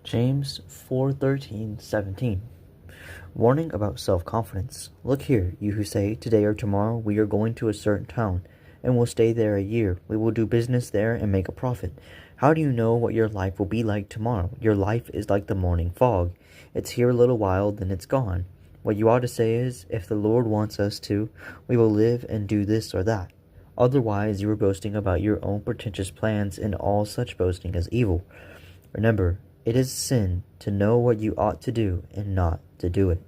James 4:13-17. Warning about self-confidence. Look here, you who say, today or tomorrow we are going to a certain town, and will stay there a year. We will do business there and make a profit. How do you know what your life will be like tomorrow? Your life is like the morning fog. It's here a little while, then it's gone. What you ought to say is, if the Lord wants us to, we will live and do this or that. Otherwise, you are boasting about your own pretentious plans, and all such boasting is evil. Remember, it is sin to know what you ought to do and not to do it.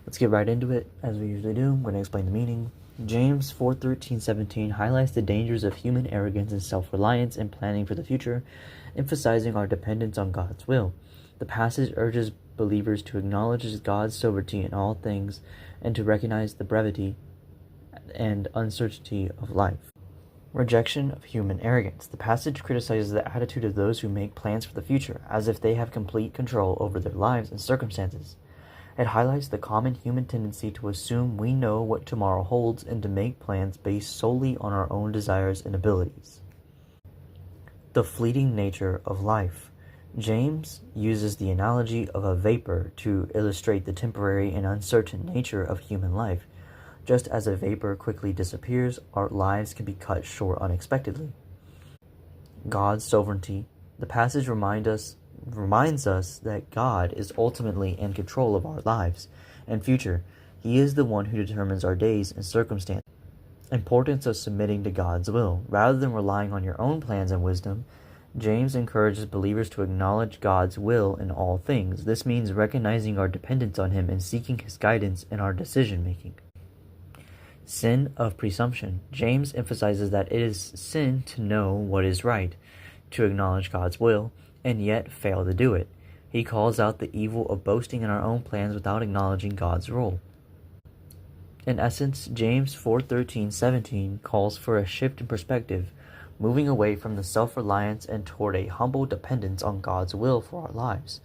Let's get right into it, as we usually do. I'm going to explain the meaning. James 4:13-17 highlights the dangers of human arrogance and self-reliance in planning for the future, emphasizing our dependence on God's will. The passage urges believers to acknowledge God's sovereignty in all things and to recognize the brevity and uncertainty of life. Rejection of human arrogance. The passage criticizes the attitude of those who make plans for the future, as if they have complete control over their lives and circumstances. It highlights the common human tendency to assume we know what tomorrow holds and to make plans based solely on our own desires and abilities. The fleeting nature of life. James uses the analogy of a vapor to illustrate the temporary and uncertain nature of human life. Just as a vapor quickly disappears, our lives can be cut short unexpectedly. God's sovereignty. The passage reminds us that God is ultimately in control of our lives and future. He is the one who determines our days and circumstances. Importance of submitting to God's will. Rather than relying on your own plans and wisdom, James encourages believers to acknowledge God's will in all things. This means recognizing our dependence on Him and seeking His guidance in our decision-making. Sin of presumption. James emphasizes that it is sin to know what is right, to acknowledge God's will, and yet fail to do it. He calls out the evil of boasting in our own plans without acknowledging God's role. In essence, James 4:13-17 calls for a shift in perspective, moving away from the self-reliance and toward a humble dependence on God's will for our lives.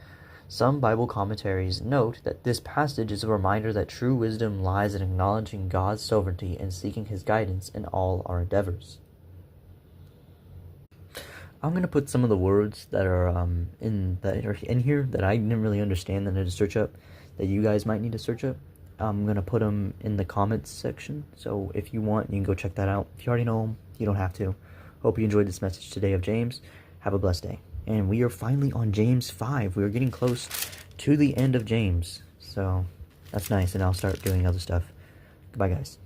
Some Bible commentaries note that this passage is a reminder that true wisdom lies in acknowledging God's sovereignty and seeking His guidance in all our endeavors. I'm going to put some of the words that are in here that I didn't really understand that I had to search up, that you guys might need to search up. I'm going to put them in the comments section, so if you want, you can go check that out. If you already know them, you don't have to. Hope you enjoyed this message today of James. Have a blessed day. And we are finally on James 5. We are getting close to the end of James. So that's nice, and I'll start doing other stuff. Goodbye, guys.